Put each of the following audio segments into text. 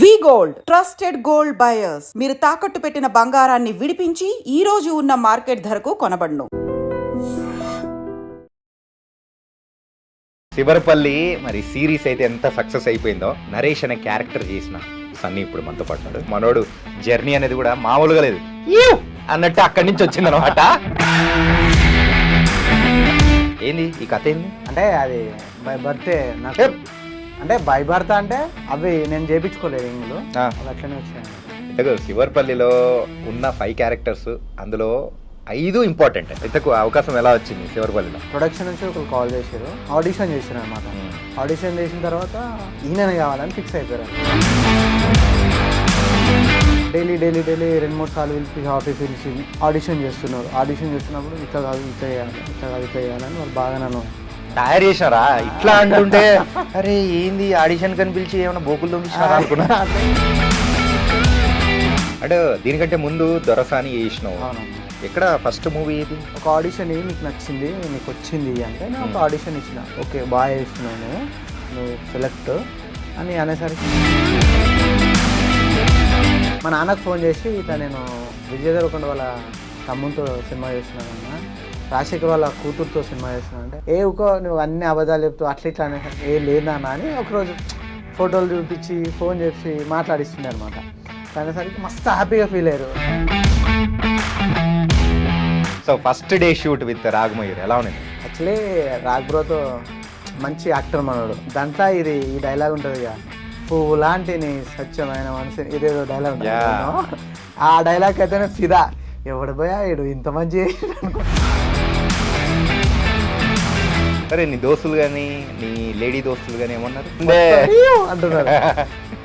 వి gold trusted gold buyers మీరు తాకట్టు పెట్టిన బంగారాన్ని విడిపించి ఈ రోజు ఉన్న మార్కెట్ ధరకు కొనబడును. శివరపల్లి మరి సిరీస్ అయితే ఎంత సక్సెస్ అయిపోయిందో నరేష్ అనే క్యారెక్టర్ చేసిన సన్నీ ఇప్పుడు మనతో పడ్డాడు. మనోడు జర్నీ అనేది కూడా మామూలుగా లేదు అన్నట్టు అక్కడి నుంచి వచ్చింది అనమాట. ఏంది ఈ కథ ఏంది అంటే అది బై బర్త్డే నాకు అంటే బై బర్త్ అంటే అవి నేను చేయించుకోలేదు ఇంగ్లో అవి అట్లనే వచ్చాయి. శివరపల్లిలో ఉన్న 5 క్యారెక్టర్స్ అందులో 5 ఇంపార్టెంట్. ఇంతకు అవకాశం ఎలా వచ్చింది శివరపల్లిలో? ప్రొడక్షన్ నుంచి ఒకరు కాల్ చేశారు, ఆడిషన్ చేశారు అనమాట. ఆడిషన్ చేసిన తర్వాత ఈయననే కావాలని ఫిక్స్ అయిపోయారు. డైలీ 2-3 సార్లు పిలిచి ఆఫీస్ పిలిచి ఆడిషన్ చేస్తున్నారు. ఆడిషన్ చేస్తున్నప్పుడు ఇట్లా కాదు ఇట్లా చేయాలి, ఇట్లా కాదు ఇట్లా చేయాలని వాళ్ళు బాగా నన్ను తయారు చేసినారా ఇట్లా అంటుంటే అరే ఏంది ఆడిషన్ కని పిలిచి ఏమైనా బోకులు దొంగిచ్చినారా అనుకున్నా. అంటే దీనికంటే ముందు దొరసాని చేసినావు. ఎక్కడ ఫస్ట్ మూవీ ఇది? ఒక ఆడిషన్ నీకు నచ్చింది, నీకు వచ్చింది అంటే నేను ఒక ఆడిషన్ ఇచ్చిన, ఓకే బాగా చేస్తున్నాను నువ్వు సెలెక్ట్ అని అనేసరికి మా నాన్నకు ఫోన్ చేసి ఇట్లా నేను విజయ్ దేవరకొండ వాళ్ళ తమ్ముతో సినిమా చేస్తున్నానన్నా, రాజశేఖర్ వాళ్ళ కూతురుతో సినిమా చేస్తున్నాను అంటే నువ్వు అన్ని అబద్ధాలు చెప్తూ అట్లా ఇట్లా అనేసరికి లేదన్నా అని ఒకరోజు ఫోటోలు చూపించి ఫోన్ చేసి మాట్లాడిస్తుండే అనమాట. అనేసరికి మస్తు హ్యాపీగా ఫీల్ అయ్యారు. So first day shoot with Raghamayur ఎలా ఉంది? యాక్చువల్లీ రాగ్ బ్రోతో మంచి యాక్టర్ మనోడు. దాంట్లో ఈ డైలాగ్ ఉంటుంది కదా, పువ్వు లాంటి నీ స్వచ్ఛమైన మనసు, ఇదేదో డైలాగ్ ఉంటుంది. ఆ డైలాగ్ అయితేనే ఫిదా, ఎవడు పోయా ఇడు ఇంత మంచి సరే నీ దోస్తులు కానీ నీ లేడీ దోస్తులు కానీ ఏమన్నారు అంటున్నారు.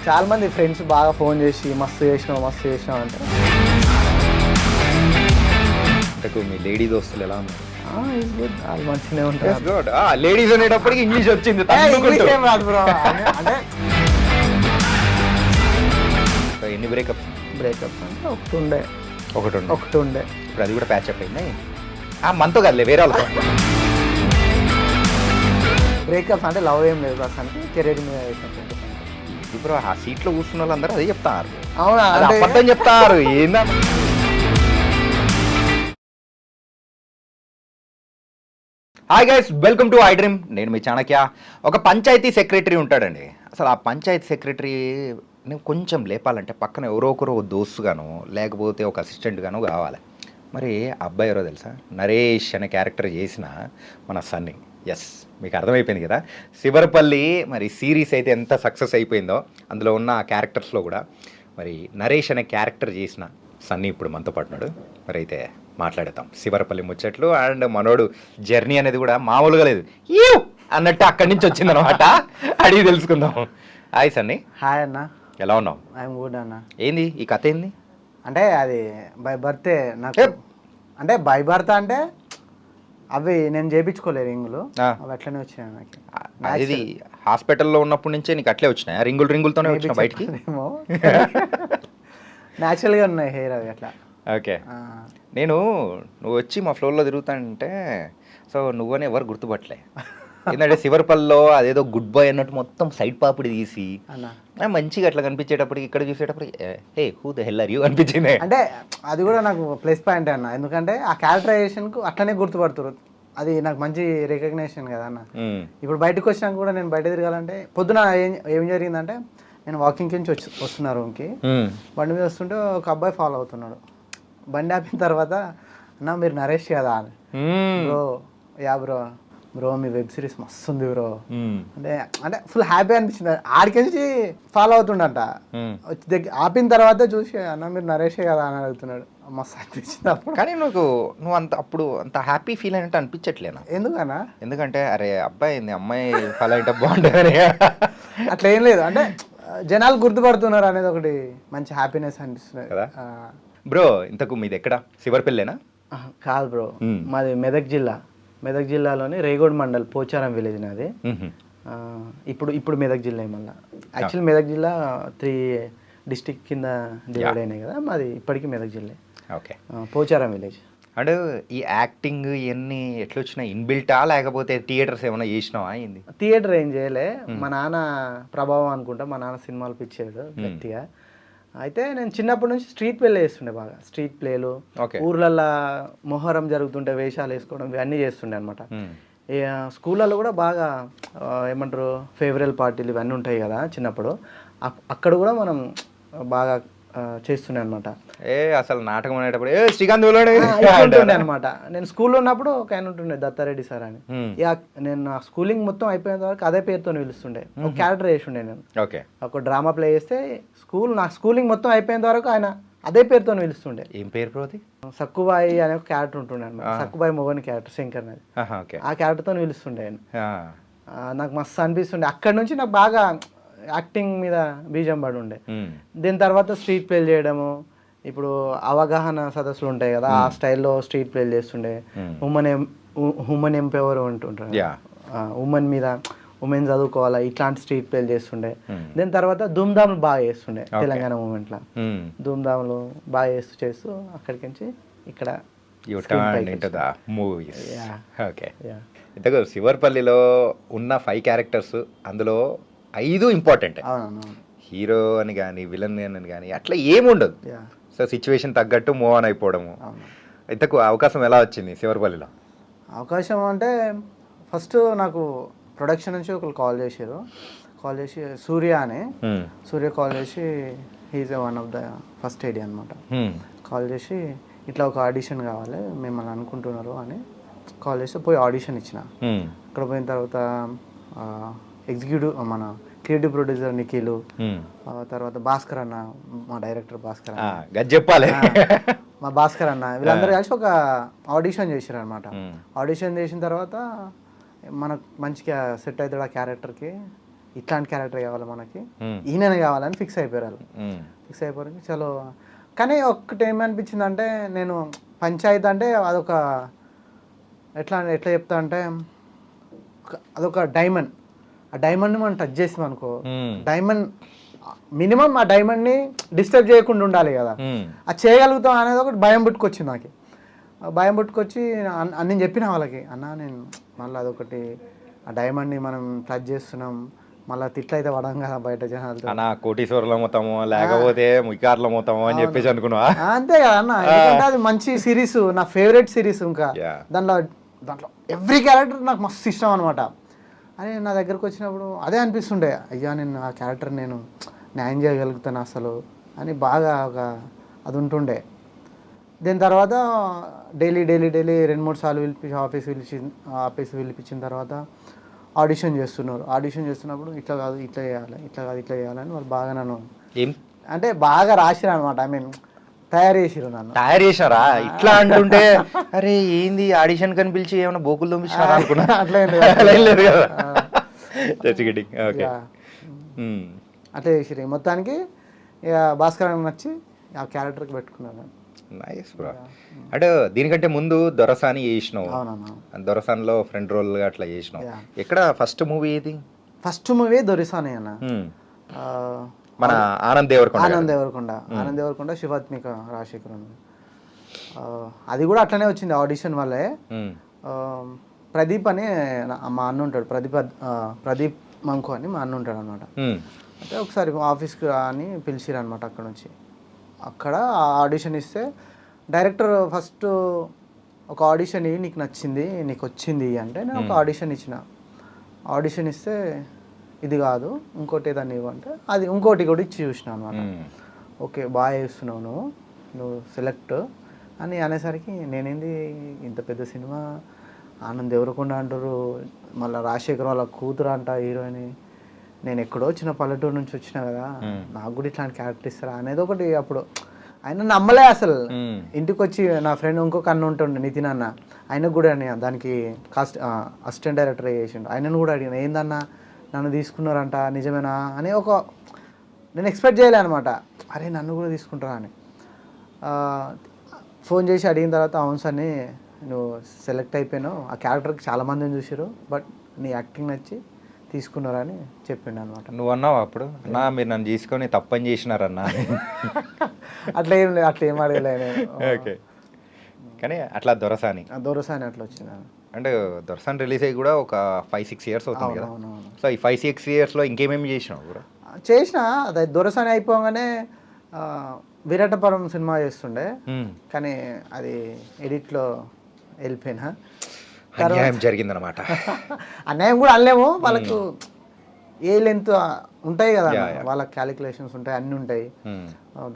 చాలా మంది ఫ్రెండ్స్ బాగా ఫోన్ చేసి మస్తు చేసినావు అంటారు. అంటే మీ లేడీ దోస్తులు ఎలా ఉన్నారు? వాళ్ళు మంచిగానే ఉంటారు. లేడీస్ అనేటప్పటికి ఇంగ్లీష్ వచ్చింది. అంటే ఎన్ని బ్రేకప్స్ అంటే ఒకటి ఉండే ఇప్పుడు అది కూడా ప్యాచప్ అయింది. మనతో కదలే వేరే వాళ్ళతో. బ్రేకప్స్ అంటే లవ్ ఏం లేదు, అంటే కెరీర్ మీద ఇప్పుడు ఆ సీట్లో కూర్చున్న వాళ్ళందరూ అదే చెప్తారు. అవునా? అబద్ధం చెప్తారు. ఏందా hi guys, welcome to I dream. నేను మీ చాణక్య. ఒక పంచాయతీ సెక్రటరీ ఉంటాడండి. అసలు ఆ పంచాయతీ సెక్రటరీ కొంచెం లేపాలంటే పక్కన ఎవరో ఒకరు దోస్తుగాను లేకపోతే ఒక అసిస్టెంట్ గాను కావాలి. మరి అబ్బాయి ఎవరో తెలుసా? నరేష్ అనే క్యారెక్టర్ చేసిన మన సన్నీ. ఎస్, మీకు అర్థమైపోయింది కదా శివరపల్లి మరి సిరీస్ అయితే ఎంత సక్సెస్ అయిపోయిందో. అందులో ఉన్న క్యారెక్టర్స్లో కూడా మరి నరేష్ అనే క్యారెక్టర్ చేసిన సన్నీ ఇప్పుడు మనతో పడుతున్నాడు. మరి అయితే మాట్లాడతాం శివరపల్లి ముచ్చట్లు. అండ్ మనోడు జర్నీ అనేది కూడా మామూలుగా లేదు అన్నట్టు అక్కడి నుంచి వచ్చింది అనమాట. అడిగి తెలుసుకుందాం. హాయ్ సన్నీ. హాయ్ అన్న, ఎలా ఉన్నావు? ఐఎమ్ గుడ్ అన్న. ఏంది ఈ కథ ఏంది? అంటే అది బై బర్త్డే నాకు, అంటే బై బర్త్ అంటే అవి నేను చేయించుకోలేదు ఇంగులు, అవి అట్లనే వచ్చాయి నాకు. ఇది హాస్పిటల్లో ఉన్నప్పటి నుంచే నీకు అట్లే వచ్చినాయి? రింగులతోనే వచ్చిన బయటికి? ఏమో న్యాచురల్గా ఉన్నాయి హెయిర్ అవి అట్లా. ఓకే. నువ్వు వచ్చి మా ఫ్లోర్లో తిరుగుతానంటే సో నువ్వనే ఎవరు గుర్తుపట్టలే. ఏంటంటే శివరపల్లిలో అదేదో గుడ్ బాయ్ అన్నట్టు మొత్తం సైడ్ పాపిడి తీసి మంచిగా అట్లా కనిపించేటప్పటికి ఇక్కడ చూసేటప్పటికి hey who the hell are you అనిపించింది. అంటే అది కూడా నాకు ప్లస్ పాయింట్ అన్న, ఎందుకంటే ఆ క్యారెక్టరైజేషన్కు అట్లనే గుర్తుపడుతున్నారు. అది నాకు మంచి రికగ్నేషన్ కదా అన్న. ఇప్పుడు బయటకు వచ్చినాక కూడా నేను బయట తిరగాలంటే పొద్దున ఏం జరిగిందంటే, నేను వాకింగ్ నుంచి వస్తున్నా రూమ్కి, బండి మీద వస్తుంటే ఒక అబ్బాయి ఫాలో అవుతున్నాడు. బండి ఆపిన తర్వాత అన్న మీరు నరేష్ కదా అని. బ్రో యా బ్రో మీ వెబ్ సిరీస్ మస్తు ఉంది బ్రో అంటే ఫుల్ హ్యాపీ అనిపించింది. ఆడికి ఫాలో అవుతుండంట. ఆపిన తర్వాత చూసి అన్న మీరు నరేషే కదా అని అడుగుతున్నాడు. మస్తు అనిపించింది అప్పుడు. కానీ నువ్వు అప్పుడు అంత హ్యాపీ ఫీల్ అయినట్టు అనిపించట్లేనా? ఎందుకన్నా? ఎందుకంటే అరే అబ్బాయి అమ్మాయి ఫాలో అయితే బాగుంటుంది అట్లా ఏం లేదు, అంటే జనాలు గుర్తుపడుతున్నారు అనేది ఒకటి మంచి హ్యాపీనెస్ అనిపిస్తుంది కదా. బ్రో ఇంతకు మీది ఎక్కడ? శివరపల్లేనా? కాదు బ్రో, మాది మెదక్ జిల్లాలోని రేగోడ్ మండల్ పోచారం విలేజ్ నాది. ఇప్పుడు మెదక్ జిల్లా మళ్ళీ. యాక్చువల్లీ మెదక్ జిల్లా 3 డిస్టిక్ కింద డివైడ్ అయినాయి కదా, మాది ఇప్పటికీ మెదక్ జిల్లా. ఓకే. పోచారం విలేజ్. అంటే ఈ యాక్టింగ్ ఇవన్నీ ఎట్లా వచ్చినాయి, ఇన్బిల్టా లేకపోతే థియేటర్స్ ఏమైనా చేసినావా అయింది? థియేటర్ ఏం చేయలే, మా నాన్న ప్రభావం అనుకుంటా, మా నాన్న సినిమాలు పిచ్చాడు గట్టిగా. అయితే నేను చిన్నప్పటి నుంచి స్ట్రీట్ ప్లేలు చేస్తుండే, బాగా స్ట్రీట్ ప్లేలు, ఊర్లల్లో మొహరం జరుగుతుంటే వేషాలు వేసుకోవడం ఇవన్నీ చేస్తుండే అనమాట. స్కూళ్ళల్లో కూడా బాగా ఏమంటారు ఫేవరల్ పార్టీలు ఇవన్నీ ఉంటాయి కదా చిన్నప్పుడు, అక్కడ కూడా మనం బాగా చేస్తుండే అనమాట. అసలు నాటకం అనేటప్పుడు శ్రీకాంత్ ఉంటుండే అనమాట. నేను స్కూల్లో ఉన్నప్పుడు ఒక ఆయన ఉంటుండే దత్తారెడ్డి సార్ అని. నేను నా స్కూలింగ్ మొత్తం అయిపోయిన వరకు అదే పేరుతో పిలుస్తుండే, ఒక క్యారెక్టర్ చేస్తుండే నేను. ఒక డ్రామా ప్లే చేస్తే నా స్కూలింగ్ మొత్తం అయిపోయిన వరకు ఆయన అదే పేరుతో పిలుస్తుండే. ఏం పేరు బ్రో? సక్కుబాయి అనే ఒక క్యారెక్టర్ ఉంటుండే అనమాట. సక్కుబాయి మొగని క్యారెక్టర్, శంకర్ నది. ఆ క్యారెక్టర్తో పిలుస్తుండే ఆయన. నాకు మస్తు అనిపిస్తుండే. అక్కడ నుంచి నాకు బాగా యాక్టింగ్ మీద బీజం పడి ఉండే. దీని తర్వాత స్ట్రీట్ ప్లేలు చేయడము, ఇప్పుడు అవగాహన సదస్సులు ఉంటాయి కదా, ఆ స్టైల్లో స్ట్రీట్ ప్లేలు చేస్తుండే. ఉమెన్ ఎంపవర్ ఉంటుంటారు, ఉమెన్ మీద ఉమెన్ చదువుకోవాలా, ఇట్లాంటి స్ట్రీట్ ప్లేలు చేస్తుండే. దీని తర్వాత ధూమ్ధాములు బాగా చేస్తుండే తెలంగాణ మూమెంట్లో. ధూమ్ధాములు బాగా చేస్తూ అక్కడికి నుంచి ఇక్కడ శివర్పల్లిలో ఉన్న 5 క్యారెక్టర్స్, అందులో 5 ఇంపార్టెంట్. హీరో అని కానీ విలన్ అని కానీ అట్లా ఏముండదు. సో సిచ్యువేషన్ తగ్గట్టు మూవ్ ఆన్ అయిపోవడము. ఇంతకు అవకాశం ఎలా వచ్చింది శివర్పల్లిలో? అవకాశం అంటే ఫస్ట్ నాకు ప్రొడక్షన్ నుంచి ఒకరు కాల్ చేసి సూర్య అని, కాల్ చేసి he's one of the first AD అనమాట. కాల్ చేసి ఇట్లా ఒక ఆడిషన్ కావాలి మిమ్మల్ని అనుకుంటున్నారు అని కాల్ చేస్తే పోయి ఆడిషన్ ఇచ్చిన. అక్కడ పోయిన తర్వాత ఎగ్జిక్యూటివ్ మన క్రియేటివ్ ప్రొడ్యూసర్ నిఖిల్, తర్వాత భాస్కర్ అన్న, మా డైరెక్టర్ భాస్కర్ అన్న, చెప్పాలి మా భాస్కర్ అన్న, వీళ్ళందరూ కలిసి ఒక ఆడిషన్ చేశారు అనమాట. ఆడిషన్ చేసిన తర్వాత మనకు మంచిగా సెట్ అవుతాడు ఆ క్యారెక్టర్కి, ఇట్లాంటి క్యారెక్టర్ కావాలి మనకి, ఈయననే కావాలని ఫిక్స్ అయిపోయారు. ఫిక్స్ అయిపోయారు చలో. కానీ ఒక్కటి ఏమనిపించింది అంటే, నేను పంచాయతీ అంటే అదొక ఎట్లా చెప్తా అంటే, అదొక డైమండ్. ఆ డైమండ్ని మనం టచ్ చేసాం అనుకో, డైమండ్ మినిమం ఆ డైమండ్ని డిస్టర్బ్ చేయకుండా ఉండాలి కదా, అది చేయగలుగుతాం అనేది ఒకటి భయం పుట్టుకొచ్చింది నాకు. భయం పుట్టుకొచ్చి నేను చెప్పిన వాళ్ళకి, అన్న నేను మళ్ళీ అదొకటి ఆ డైమండ్ని మనం టచ్ చేస్తున్నాం, మళ్ళీ తిట్లయితే పడం కదా బయట జనాలతో, కోటీశ్వర్లో మొత్తము లేకపోతే ముఖార్లో మొత్తము అని చెప్పేసి అనుకున్నా. అంతే కదా అన్న, ఎందుకంటే అది మంచి సిరీస్, నా ఫేవరెట్ సిరీస్. ఇంకా దాంట్లో ఎవ్రీ క్యారెక్టర్ నాకు మస్తు ఇష్టం అనమాట. అని నా దగ్గరకు వచ్చినప్పుడు అదే అనిపిస్తుండే, అయ్యా నేను ఆ క్యారెక్టర్ నేను న్యాయం చేయగలుగుతాను అసలు అని బాగా అది ఉంటుండే. దీని తర్వాత డైలీ 2-3 సార్లు ఆఫీస్ పిలిపించిన తర్వాత ఆడిషన్ చేస్తున్నారు. ఆడిషన్ చేస్తున్నప్పుడు ఇట్లా కాదు ఇట్లా చేయాలని వాళ్ళు బాగా నన్ను అంటే బాగా రాసిరు అనమాట. ఐ మీన్ తయారు చేసారా ఇట్లా అంటుంటే, అరే ఏంది ఆడిషన్ కని పిలిచి ఏమైనా బోకులు తోమించారా అనుకున్నా. అట్లా అట్లా చేసిరు. మొత్తానికి ఇక భాస్కర్ నచ్చి ఆ క్యారెక్టర్కి పెట్టుకున్నాను. Nice bro. అంటే దీనికంటే ముందు దొరసాని చేసినావు, దొరసానిలో ఫ్రంట్ రోల్ అట్లా చేసినావు. ఎక్కడ ఫస్ట్ మూవీ ఏది? ఫస్ట్ మూవీ దొరసాని అన్న, మన ఆనంద్ దేవరకొండ శివాత్మిక రాజశేఖర్. అది కూడా అట్లనే వచ్చింది ఆడిషన్ వల్లే. ప్రదీప్ అని మా అన్న ఉంటాడు, ప్రదీప్ మంకు అని మా అన్న ఉంటాడు అనమాట. అంటే ఒకసారి ఆఫీస్కి అని పిలిచిరు అనమాట. అక్కడ నుంచి అక్కడ ఆడిషన్ ఇస్తే డైరెక్టర్ ఫస్ట్ ఒక ఆడిషన్ ఇవి, నీకు నచ్చింది నీకు వచ్చింది అంటే నేను ఒక ఆడిషన్ ఇచ్చిన. ఆడిషన్ ఇస్తే ఇది కాదు ఇంకోటి ఏదన్నా ఇవ్వంటే అది ఇంకోటి కూడా ఇచ్చి చూసిన అనమాట. ఓకే బాగా చేస్తున్నావు నువ్వు సెలెక్ట్ అని అనేసరికి నేనేంది ఇంత పెద్ద సినిమా, ఆనంద్ దేవరకొండ అంటారు, మళ్ళీ రాజశేఖర్ వాళ్ళ కూతురు అంట హీరోయిన్, నేను ఎక్కడో వచ్చిన పల్లెటూరు నుంచి వచ్చిన కదా, నాకు కూడా ఇట్లాంటి క్యారెక్టర్ ఇస్తారా అనేది ఒకటి. అప్పుడు ఆయన నమ్మలే అసలు. ఇంటికి వచ్చి నా ఫ్రెండ్ ఇంకొక అన్న ఉంటుండే నితిన్ అన్న, ఆయనకు కూడా దానికి అసిస్టెంట్ డైరెక్టర్ చేసిండు, ఆయనను కూడా అడిగిన ఏందన్నా నన్ను తీసుకున్నారంట నిజమేనా అని. నేను ఎక్స్పెక్ట్ చేయలే అనమాట, అరే నన్ను కూడా తీసుకుంటారా అని. ఫోన్ చేసి అడిగిన తర్వాత అవును సార్ నువ్వు సెలెక్ట్ అయిపోయినావు, ఆ క్యారెక్టర్కి చాలామందిని చూసారు, బట్ నీ యాక్టింగ్ నచ్చి తీసుకున్నారని చెప్పిండు అనమాట. నువ్వు అన్నావు అప్పుడు, అన్నా మీరు నన్ను తీసుకొని తప్పని చేసినారన్నా? అట్లా ఏం లేదు, అట్లా ఏం అడగలే నేను. ఓకే. కానీ అట్లా దొరసాని దొరసాని అట్లా వచ్చింది. అంటే దొరసాని రిలీజ్ అయ్యి కూడా ఒక 5-6 ఇయర్స్ అవుతుంది కదా. అవునవును. సో ఈ 5-6 ఇయర్స్లో ఇంకేమేమి చేసినావు కూడా? చేసిన అదే దొరసాని అయిపోగానే విరాటపురం సినిమా చేస్తుండే, కానీ అది ఎడిట్లో వెళ్ళిపోయినా. అన్యాయం జరిగిందనమాట. అన్యాయం కూడా అనలేము, వాళ్ళకు ఏ లెంత్ ఉంటాయి కదా, వాళ్ళ క్యాలిక్యులేషన్స్ ఉంటాయి, అన్నీ ఉంటాయి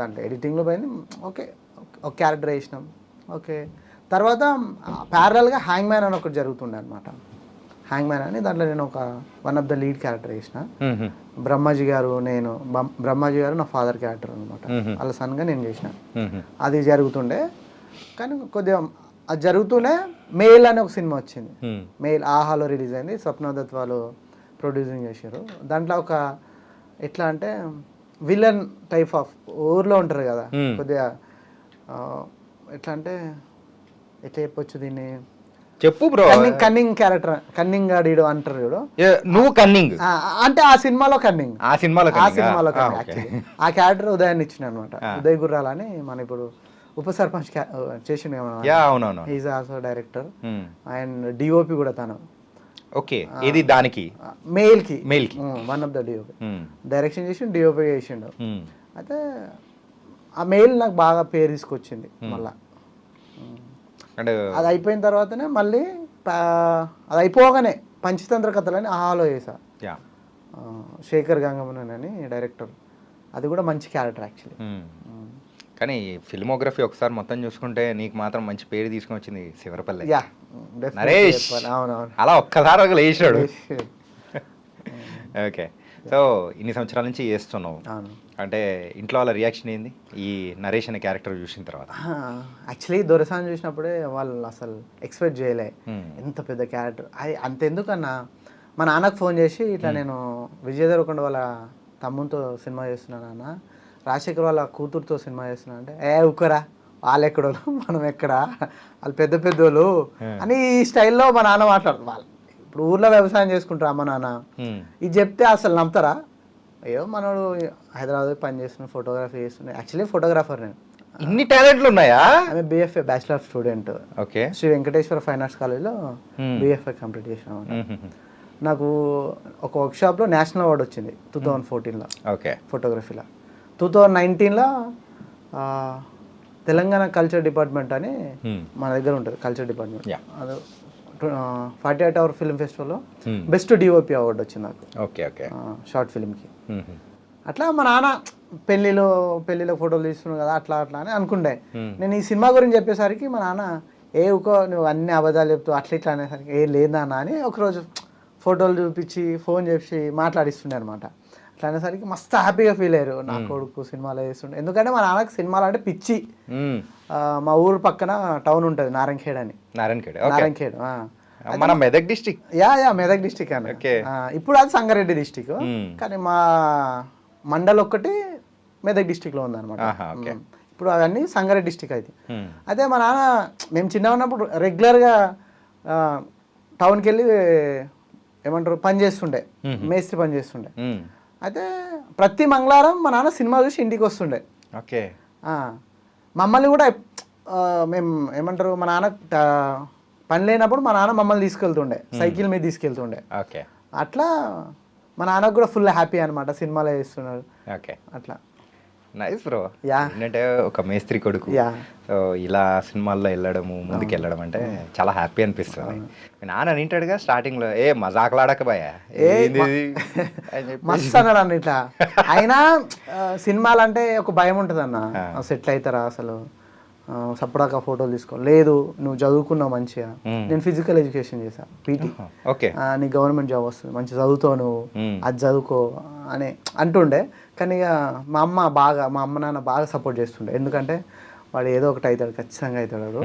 దాంట్లో. ఎడిటింగ్లో పోయింది, ఓకే ఒక క్యారెక్టర్ వేసినాం, ఓకే. తర్వాత ప్యారలల్గా హ్యాంగ్ మ్యాన్ అని ఒకటి జరుగుతుండే అనమాట. హ్యాంగ్ మ్యాన్ అని దాంట్లో నేను ఒక one of the lead character వేసిన. బ్రహ్మాజీ గారు బ్రహ్మాజీ గారు నా ఫాదర్ క్యారెక్టర్ అనమాట, వాళ్ళ సన్గా నేను చేసిన. అది జరుగుతుండే, కానీ కొద్దిగా అది జరుగుతూనే మెయిల్ అని ఒక సినిమా వచ్చింది. మెయిల్ ఆహాలో రిలీజ్ అయింది, స్వప్న దత్ వాళ్ళు ప్రొడ్యూసింగ్ చేశారు. దాంట్లో ఒక ఎట్లా అంటే విలన్ టైప్ ఆఫ్ ఊర్లో ఉంటారు కదా, కొద్దిగా ఎట్లా అంటే ఎట్లా చెప్పొచ్చు దీన్ని, చెప్పు బ్రో. కన్నింగ్ క్యారెక్టర్, కన్నింగ్ గాడు అంటారు చూడు, నువ్వు కన్నింగ్ అంటే ఆ సినిమాలో కన్నింగ్, ఆ సినిమాలో ఆ క్యారెక్టర్ ఉదయాన్ని ఇచ్చిన అనమాట. ఉదయ్ గుర్రాల అని మన ఇప్పుడు ఉప సర్పంచ్ చేసిండు అవునవును, is also director and DOP కూడా తను. ఓకే, ఇది దానికి మెయిల్ కి one of the DOP direction చేసిండు, డిఓపి చేసిండు. అయితే ఆ మెయిల్ నాకు బాగా పేరు తీసుకొచ్చింది. మళ్ళా అది అయిపోయిన తర్వాతనే మళ్ళీ అది అయిపోగానే పంచతంత్ర కథలని ఆహాలో చేసా. శేఖర్ గంగమనన్ అని డైరెక్టర్, అది కూడా మంచి క్యారెక్టర్ యాక్చువల్లీ. కానీ ఫిల్మోగ్రఫీ ఒకసారి మొత్తం చూసుకుంటే నీకు మాత్రం మంచి పేరు తీసుకొని వచ్చింది శివరపల్లి. నరేష్ అలా ఒక్కసారి లేచాడు. ఓకే, సో ఇన్ని సంవత్సరాల నుంచి చేస్తున్నావు, అంటే ఇంట్లో వాళ్ళ రియాక్షన్ ఏంది ఈ నరేష్ అనే క్యారెక్టర్ చూసిన తర్వాత? యాక్చువల్లీ దొరసాని చూసినప్పుడే వాళ్ళు అసలు ఎక్స్పెక్ట్ చేయలే ఎంత పెద్ద క్యారెక్టర్. అది అంతెందుకన్నా, మా నాన్నకు ఫోన్ చేసి ఇట్లా నేను విజయ్ దేవరకొండ వాళ్ళ తమ్ముతో సినిమా చేస్తున్నాను అన్న, రాజశేఖర్ వాళ్ళ కూతురుతో సినిమా చేస్తున్నా అంటే, ఊకరా వాళ్ళు ఎక్కడో మనం ఎక్కడా, వాళ్ళు పెద్ద పెద్దోళ్ళు అని ఈ స్టైల్లో మా నాన్న మాట్లాడుతుంది. వాళ్ళు ఇప్పుడు ఊర్లో వ్యవసాయం చేసుకుంటారు అమ్మ నాన్న, ఇది చెప్తే అసలు నమ్ముతారా? అయ్యో మనోడు హైదరాబాద్ పని చేస్తున్నా, ఫోటోగ్రఫీ చేస్తున్నా. యాక్చువల్లీ ఫోటోగ్రాఫర్ నేను. ఇన్ని టాలెంట్లు ఉన్నాయా? ఆమె BFA bachelor of student, okay, Shri Venkateshwara fine arts కాలేజ్లో బిఎఫ్ఏ కంప్లీట్ చేసిన. నాకు ఒక వర్క్షాప్లో నేషనల్ అవార్డు వచ్చింది 2014లో, ఓకే, ఫోటోగ్రఫీలో. 2019లో తెలంగాణ కల్చర్ డిపార్ట్మెంట్ అని మన దగ్గర ఉంటుంది, కల్చర్ డిపార్ట్మెంట్. అది 48 అవర్ ఫిల్మ్ ఫెస్టివల్లో బెస్ట్ డిఓపి అవార్డు వచ్చింది నాకు. ఓకే ఓకే, షార్ట్ ఫిల్మ్కి. అట్లా మా నాన్న పెళ్ళిలో ఫోటోలు తీస్తున్నావు కదా అట్లా అట్లా అని అనుకుండే. నేను ఈ సినిమా గురించి చెప్పేసరికి మా నాన్న నువ్వు అన్ని అబద్ధాలు చెప్తావు అట్లా ఇట్లా అనేసరికి లేదా అని ఒకరోజు ఫోటోలు చూపించి ఫోన్ చేసి మాట్లాడిస్తుండే అనమాట. అట్లా అనేసరికి మస్తు హ్యాపీగా ఫీల్ అయ్యారు, నా కొడుకు సినిమాలో చేస్తుండే. ఎందుకంటే మా నాన్నకి సినిమాలు అంటే పిచ్చి. మా ఊరు పక్కన టౌన్ ఉంటుంది నారాయణఖేడ్ అని. నారాయణఖేడ్ మన మెదక్ డిస్టిక్. మెదక్ డిస్టిక్ అని. ఇప్పుడు అది సంగారెడ్డి డిస్టిక్, కానీ మా మండల్ ఒక్కటి మెదక్ డిస్టిక్ లో ఉంది అనమాట. ఇప్పుడు అవన్నీ సంగారెడ్డి డిస్టిక్ అయితే. అయితే మా నాన్న మేము చిన్నగా ఉన్నప్పుడు రెగ్యులర్గా టౌన్కి వెళ్ళి ఏమంటారు పని చేస్తుండే, మేస్త్రి పని చేస్తుండే. అయితే ప్రతి మంగళవారం మా నాన్న సినిమా చూసి ఇంటికి వస్తుండే. ఓకే, మమ్మల్ని కూడా మేము ఏమంటారు మా నాన్న పని లేనప్పుడు మా నాన్న మమ్మల్ని తీసుకెళ్తుండే, సైకిల్ మీద తీసుకెళ్తుండే. ఓకే, అట్లా మా నాన్నకు కూడా ఫుల్ హ్యాపీ అనమాట, సినిమాలో చేస్తున్నారు. ఓకే, అట్లా నైస్ బ్రో. ఏంటంటే ఒక మేస్త్రి కొడుకు సో ఇలా సినిమాల్లో వెళ్ళడము ముందుకు వెళ్ళడం అంటే చాలా హ్యాపీ అనిపిస్తుంది. నాన్న వింటాడుగా స్టార్టింగ్ లో మజాకులాడక భయ మస్తు అన్నాడు అన్న ఇట్లా. అయినా సినిమాలు అంటే ఒక భయం ఉంటుంది అన్న, సెటిల్ అవుతారా అసలు సపడాక ఫోటోలు తీసుకో, లేదు నువ్వు చదువుకున్నావు మంచిగా, నేను ఫిజికల్ ఎడ్యుకేషన్ చేశా పీటీ, నీ గవర్నమెంట్ జాబ్ వస్తుంది మంచి చదువుతావు నువ్వు, అది చదువుకో అని అంటుండే. కానీ ఇక మా అమ్మ నాన్న బాగా సపోర్ట్ చేస్తుండే, ఎందుకంటే వాడు ఏదో ఒకటి అవుతాడు ఖచ్చితంగా అవుతాడు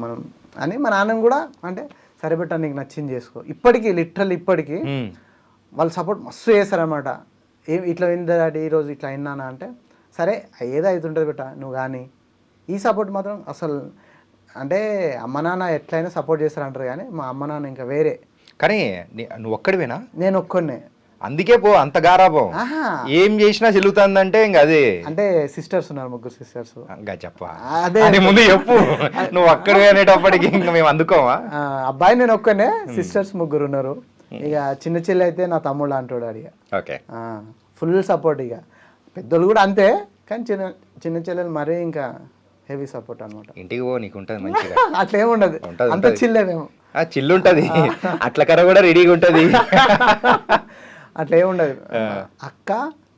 మనం అని. మా నాన్న కూడా అంటే సరే బెట్ట నీకు నచ్చింది చేసుకో. ఇప్పటికీ ఇప్పటికీ వాళ్ళు సపోర్ట్ మస్తు చేస్తారనమాట. ఇట్లా అయింది డాడీ ఈరోజు ఇట్లా అయినానా అంటే, సరే ఏదో అవుతుంటుంది బెట్ట నువ్వు కానీ. ఈ సపోర్ట్ మాత్రం అసలు అంటే అమ్మ నాన్న ఎట్లయినా సపోర్ట్ చేస్తారంటారు, కానీ మా అమ్మ నాన్న ఇంకా వేరే. కానీ నువ్వు ఒక్కడివేనా? నేను ఒక్కడినే. అందుకే పో అంత గారాబం. ఆహా. ఏం చేసినా చెల్లుతుందంటే ఇంక అదే. అంటే సిస్టర్స్ ఉన్నారు, 3 సిస్టర్స్. ఇంకా చెప్పా అదే. అది ముందు చెప్పు. నువ్వు అక్కడే అనేటప్పటికి ఇంకా మేము అందుకోమా? అబ్బాయి నేను ఒక్కనే, సిస్టర్స్ 3 ఉన్నారు. ఇక చిన్న చెల్లి అయితే నా తమ్ముడు అంటాడు అడిగ. ఓకే. Full support. ఇక పెద్దోళ్ళు కూడా అంతే, కానీ చిన్న చెల్లెలు మరీ ఇంకా హెవీ సపోర్ట్ అనమాట. ఇంటికి పో, నీకు ఉంటుంది మంచిగా. అట్లా ఏముండదు, అంత చిల్లే మేము. చిల్లు ఉంటది, అట్ల కర్ర కూడా రెడీగా ఉంటది. అట్లా ఏముండదు. అక్క,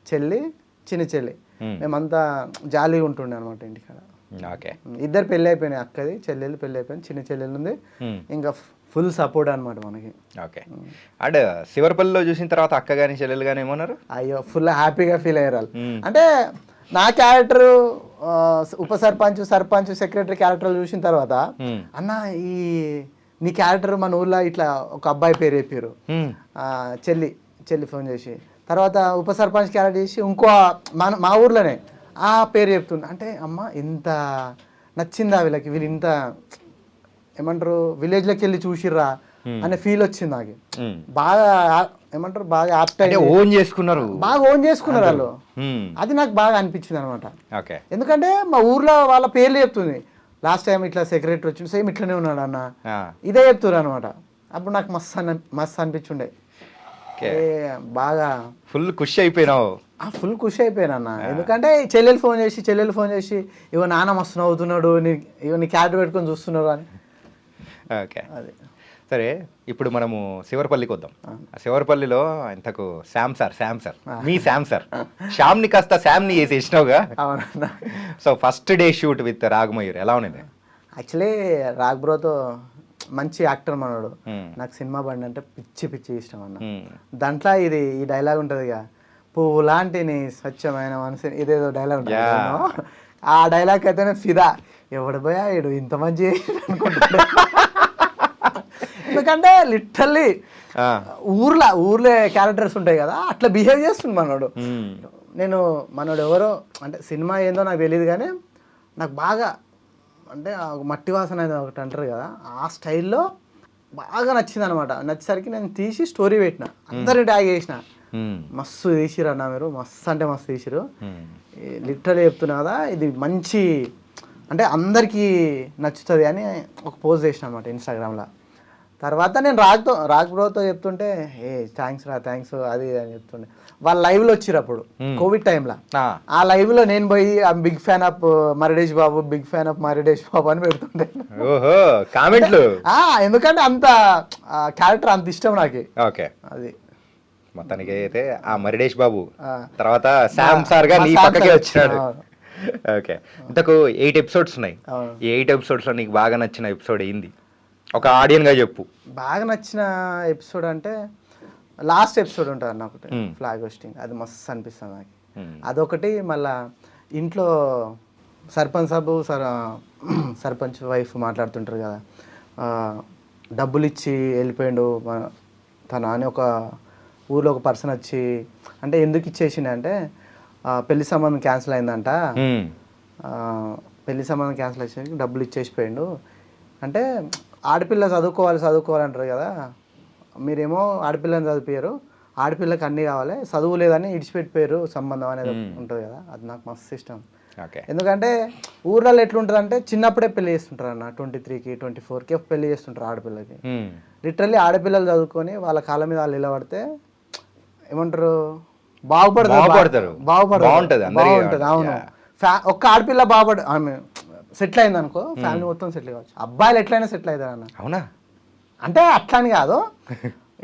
చెల్లి, చిన్న చెల్లి, మేమంతా జాలీగా ఉంటుండే అనమాట ఇంటికాడ. ఓకే. 2 పెళ్ళి అయిపోయినాయి, అక్కది చెల్లెలు పెళ్ళి అయిపోయింది, చిన్న చెల్లెలు ఉంది. ఇంకా ఫుల్ సపోర్ట్ అనమాట మనకి. ఓకే. అంటే శివరపల్లిలో చూసిన తర్వాత అక్క గాని చెల్లెలు గాని ఏమన్నారు? అయ్యో ఫుల్ హ్యాపీగా ఫీల్ అయ్యారు. అంటే నా క్యారెక్టర్ ఉప సర్పంచ్, సర్పంచ్, సెక్రటరీ క్యారెక్టర్ చూసిన తర్వాత అన్న నీ క్యారెక్టర్ మన ఊర్లో ఇట్లా ఒక అబ్బాయి పేరు చెప్పారు. చెల్లి ఫోన్ చేసి తర్వాత ఉప సర్పంచ్ క్యారెక్టర్ చేసి ఇంకో మా ఊర్లోనే ఆ పేరు చెప్తుంది. అంటే అమ్మ ఇంత నచ్చిందా వీళ్ళకి, వీళ్ళు ఇంత ఏమంటారు విలేజ్లోకి వెళ్ళి చూసిర్రా అనే ఫీల్ వచ్చింది నాకు. బాగా ఏమంటారు బాగా ఓన్ చేసుకున్నారు, బాగా ఓన్ చేసుకున్నారు వాళ్ళు. అది నాకు బాగా అనిపించింది అనమాట. ఓకే. ఎందుకంటే మా ఊర్లో వాళ్ళ పేర్లు చెప్తుంది. లాస్ట్ టైం ఇట్లా సెక్రటరీ వచ్చింది, సేమ్ ఇట్లనే ఉన్నాడు అన్న, ఇదే చెప్తున్నారు అనమాట. అప్పుడు నాకు మస్తు అనిపించుండే. బాగా ఫుల్ ఖుషి అయిపోయినావు. ఫుల్ ఖుషి అయిపోయాను అన్న. ఎందుకంటే చెల్లెలు ఫోన్ చేసి ఇవ నాన్న మస్తు నవ్వుతున్నాడు, నీ క్యారెక్టర్ పెట్టుకొని చూస్తున్నారు అని. ఓకే. అదే సరే, ఇప్పుడు మనము శివరపల్లికి వద్దాం. శివరపల్లిలో ఇంతకు శ్యామ్ సార్ మీ శ్యామ్ సార్ శ్యామ్ని కాస్త శ్యామ్ని వేసేసినావుగా. అవునన్నా. So first day shoot with Ragamayur ఎలా ఉన్నది? యాక్చువల్లీ రాగ్ బ్రోతో మంచి యాక్టర్ మనోడు. నాకు సినిమా బండి అంటే పిచ్చి ఇష్టం అన్న. దాంట్లో ఈ డైలాగ్ ఉంటుంది ఇక, పువ్వు లాంటి నీ స్వచ్ఛమైన మనసు, ఇదేదో డైలాగ్ ఉంటుంది. ఆ డైలాగ్ అయితేనే ఫిదా. ఎవడు పోయా ఇడు ఇంత మంచి అనుకుంటున్నా. ఎందుకంటే లిటరల్లీ ఊర్లో క్యారెక్టర్స్ ఉంటాయి కదా, అట్లా బిహేవ్ చేస్తుంది మనోడు. మనోడు ఎవరో అంటే సినిమా ఏందో నాకు తెలియదు, కానీ నాకు బాగా అంటే మట్టి వాసన అనేది ఒకటి అంటారు కదా, ఆ స్టైల్లో బాగా నచ్చింది అనమాట. నచ్చేసరికి నేను తీసి స్టోరీ పెట్టిన, అందరిని ట్యాగ్ చేసిన. మస్తు తీసిరు అన్న మీరు, మస్తు తీసిరు. లిటరల్లీ చెప్తున్నా కదా, ఇది మంచి అంటే అందరికీ నచ్చుతుంది అని ఒక పోస్ట్ చేసిన అనమాట ఇన్స్టాగ్రామ్లో. తర్వాత నేను రాగ్ బ్రోతో చెప్తుంటే థ్యాంక్స్ అది అని చెప్తుండే. వాళ్ళు లైవ్లో వచ్చిరు అప్పుడు కోవిడ్ టైంలో. ఆ లైవ్లో నేను పోయి బిగ్ ఫ్యాన్ ఆఫ్ మరిడేష్ బాబు అని పెడుతుండే. ఎందుకంటే అంత క్యారెక్టర్ అంత ఇష్టం నాకు. ఓకే. అది మొత్తానికి అయితే ఆ మరిడేష్ బాబు తర్వాత శ్యామ్ సార్ గా నీ పక్కకే వచ్చినాడు. ఓకే. ఇంతకు 8 ఎపిసోడ్స్ ఉన్నాయి. ఈ 8 ఎపిసోడ్స్ లో నీకు బాగా నచ్చిన ఎపిసోడ్ ఏంది? ఒక ఆడియన్ గా చెప్పు. బాగా నచ్చిన ఎపిసోడ్ అంటే లాస్ట్ ఎపిసోడ్ ఉంటుంది అన్న, ఒకటి ఫ్లాగ్ హోస్టింగ్. అది మస్తు అనిపిస్తుంది నాకు. అదొకటి. మళ్ళా ఇంట్లో సర్పంచ్ వైఫ్ మాట్లాడుతుంటారు కదా, డబ్బులు ఇచ్చి వెళ్ళిపోయాడు తన అని ఒక ఊర్లో ఒక పర్సన్ వచ్చి, అంటే ఎందుకు ఇచ్చేసిండే అంటే పెళ్లి సంబంధం క్యాన్సిల్ అయిందంట, పెళ్లి సంబంధం క్యాన్సిల్ అయ్యేసరికి డబ్బులు ఇచ్చేసిపోయాడు. అంటే ఆడపిల్ల చదువుకోవాలంటారు కదా, మీరేమో ఆడపిల్లని చదివిపోయారు, ఆడపిల్లకి అన్నీ కావాలి, చదువు లేదని ఇడిచిపెట్టిపోయారు సంబంధం అనేది ఉంటుంది కదా. అది నాకు మస్తు ఇష్టం. ఎందుకంటే ఊర్లలో ఎట్లుంటుంది అంటే చిన్నప్పుడే పెళ్లి చేస్తుంటారు అన్న, 23కి 24కి పెళ్లి చేస్తుంటారు ఆడపిల్లకి. లిటరల్లీ ఆడపిల్లలు చదువుకొని వాళ్ళ కాళ్ళ మీద వాళ్ళు నిలబడితే ఏమంటారు బాగుపడతారు. అవును. ఒక్క ఆడపిల్ల ఆమె సెటిల్ అయింది అనుకో, ఫ్యామిలీ మొత్తం సెటిల్ కావచ్చు. అబ్బాయిలు ఎట్లయినా సెటిల్ అవుతారు అన్న. అవునా? అంటే అట్లా అని కాదు,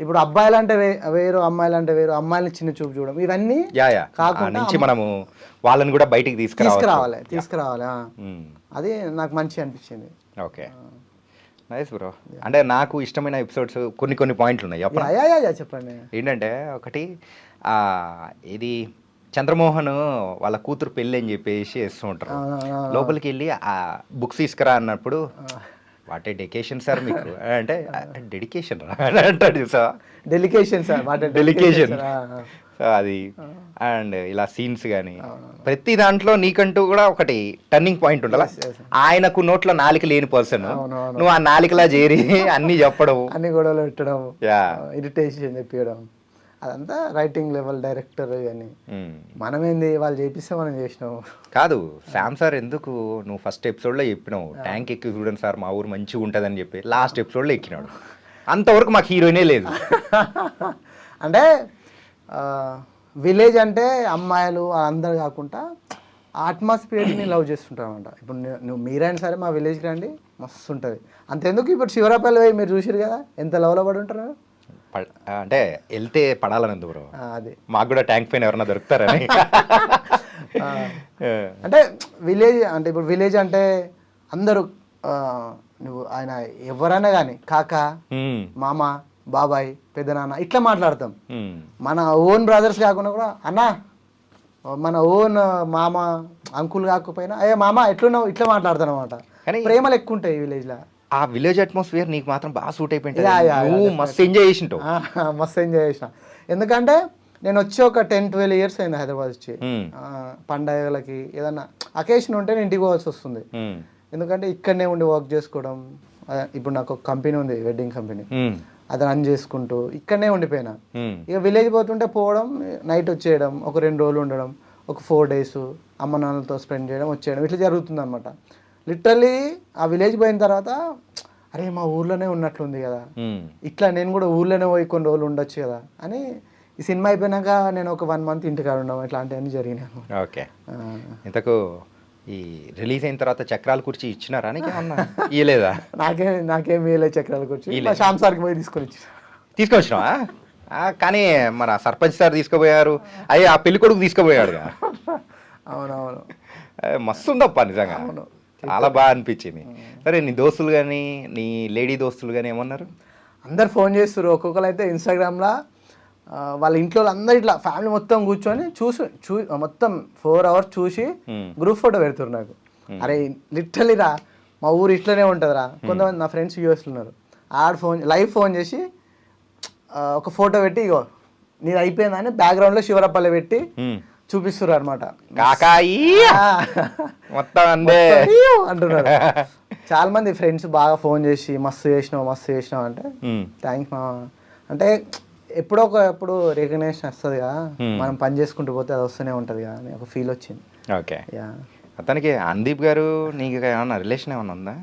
ఇప్పుడు అబ్బాయిలు అంటే వేరు, అమ్మాయిలు అంటే వేరు, అమ్మాయిని చిన్న చూపు చూడడం, ఇవన్నీ కాకుండా మనము వాళ్ళని కూడా బయటికి తీసుకురావాలి. అది నాకు మంచి అనిపించింది. Okay, nice bro. అంటే నాకు ఇష్టమైన ఎపిసోడ్స్ కొన్ని పాయింట్లు ఉన్నాయి. చెప్పండి. ఏంటంటే ఒకటి ఇది చంద్రమోహన్ వాళ్ళ కూతురు పెళ్ళి అని చెప్పేసి వేస్తూ ఉంటారు. లోపలికి వెళ్ళి ఆ బుక్స్ తీసుకురా అన్నప్పుడు వాట్ ఏ డెడికేషన్ సార్ మీకు అంటే డెడికేషన్ అంటాడు సార్, డెలికేషన్ అది. అండ్ ఇలా సీన్స్ కానీ ప్రతి దాంట్లో నీకంటూ కూడా ఒకటి టర్నింగ్ పాయింట్ ఉండాలి. ఆయనకు నోట్లో నాలిక లేని పర్సన్, నువ్వు ఆ నాలికలా చేరి అన్ని చెప్పడం, అన్ని గొడవలు పెట్టడం, ఇరిటేషన్ చెప్పడం, అదంతా రైటింగ్ లెవెల్ డైరెక్టర్ అని మనమేంది వాళ్ళు చేపిస్తే మనం చేసినాము. కాదు శ్యామ్ సార్ ఎందుకు నువ్వు ఫస్ట్ ఎపిసోడ్లో చెప్పినావు ట్యాంక్ ఎక్కి చూడండి సార్ మా ఊరు మంచిగా ఉంటుందని చెప్పి లాస్ట్ ఎపిసోడ్లో ఎక్కినాడు. అంతవరకు మాకు హీరోయినే లేదు. అంటే విలేజ్ అంటే అమ్మాయిలు అందరు కాకుండా అట్మాస్ఫియర్ని లవ్ చేస్తుంటారు అనమాట. ఇప్పుడు నువ్వు మీరైనా సరే మా విలేజ్కి రండి మస్తు ఉంటుంది. అంతెందుకు ఇప్పుడు శివరాపల్లి పోయి మీరు చూసారు కదా ఎంత లవ్లో పడి ఉంటారు. అంటే వెళ్తే పడాలని ఎందుకు బ్రో, అది మాకు కూడా ట్యాంక్ పైన ఎవరన్నా దొరుకుతారని. అంటే విలేజ్ అంటే ఇప్పుడు విలేజ్ అంటే అందరూ నువ్వు ఆయన ఎవరైనా కానీ కాక మామ బాబాయ్ పెద్దనాన్న ఇట్లా మాట్లాడతాం. మన ఓన్ బ్రదర్స్ కాకుండా కూడా అన్న మన ఓన్ మామ అంకుల్ కాకపోయినా అయ్యే మామ ఎట్లున్నావు ఇట్లా మాట్లాడతాను అనమాట. కానీ ప్రేమలు ఎక్కువ ఉంటాయి విలేజ్లో. ఆ విలేజ్ అట్మాస్ఫియర్ నీకు మాత్రం బాగా సూట్ అయిపోయింది. మస్తు ఎంజాయ్ చేసింటావు. మస్తు ఎంజాయ్ చేసిన. ఎందుకంటే నేను వచ్చి ఒక 10-12 ఇయర్స్ అయింది హైదరాబాద్ వచ్చి. పండగలకి ఏదన్నా అకేషన్ ఉంటే నేను ఇంటికి పోవాల్సి వస్తుంది. ఎందుకంటే ఇక్కడనే ఉండి వర్క్ చేసుకోవడం. ఇప్పుడు నాకు ఒక కంపెనీ ఉంది వెడ్డింగ్ కంపెనీ, అది రన్ చేసుకుంటూ ఇక్కడనే ఉండిపోయినా. ఇక విలేజ్ పోతుంటే పోవడం నైట్ వచ్చేయడం, ఒక 2 రోజులు ఉండడం, ఒక 4 days అమ్మ నాన్నలతో స్పెండ్ చేయడం వచ్చేయడం ఇట్లా జరుగుతుంది అనమాట. లిటరలీ ఆ విలేజ్ పోయిన తర్వాత అరే మా ఊర్లోనే ఉన్నట్లుంది కదా, ఇట్లా నేను కూడా ఊర్లోనే పోయి కొన్ని రోజులు ఉండొచ్చు కదా అని ఈ సినిమా అయిపోయినాక నేను ఒక 1 month ఇంటికాడ ఉండడం ఇట్లాంటివన్నీ జరిగినాయి. ఓకే, ఇంతకు ఈ రిలీజ్ అయిన తర్వాత చక్రాల కుర్చీ ఇచ్చినారా నీకేమన్నా? ఇయ్యలేదా? నాకేం ఇయ్యలేదు చక్రాల కుర్చీ. శ్యామ్ సార్కి పోయి తీసుకొచ్చినావా? కానీ మన సర్పంచ్ సార్ తీసుకుపోయారు, అయ్యి ఆ పెళ్లి కొడుకు తీసుకుపోయాడుగా. అవునవును, మస్తు ఉందప్ప నిజంగా, చాలా బాగా అనిపించింది. సరే నీ దోస్తులు కానీ నీ లేడీ దోస్తులు కానీ ఏమన్నారు? అందరు ఫోన్ చేస్తారు. ఒక్కొక్కరు అయితే ఇన్స్టాగ్రామ్లో వాళ్ళ ఇంట్లో అందరు ఇట్లా ఫ్యామిలీ మొత్తం కూర్చొని మొత్తం 4 hours చూసి గ్రూప్ ఫోటో పెడుతున్నారు నాకు. అరే లిటరలీ రా మా ఊరు ఇట్లనే ఉంటుందిరా. కొంతమంది నా ఫ్రెండ్స్ యూఎస్లో ఉన్నారు, లైవ్ ఫోన్ చేసి ఒక ఫోటో పెట్టి ఇగో నీది అయిపోయిందని బ్యాక్గ్రౌండ్లో శివరపల్లి పెట్టి చూపిస్తారు అనమాట. అంటున్నారు చాలా మంది ఫ్రెండ్స్ బాగా ఫోన్ చేసి మస్తు చేసినావు అంటే థ్యాంక్స్ మా. అంటే ఎప్పుడు రికగ్నేషన్ వస్తుంది కదా, మనం పని చేసుకుంటూ పోతే అది వస్తూనే ఉంటుంది కదా అని ఒక ఫీల్ వచ్చింది. ఓకే, అతనికి అందీప్ గారు నీకు ఏమన్నా రిలేషన్ ఏమన్నా ఉందా?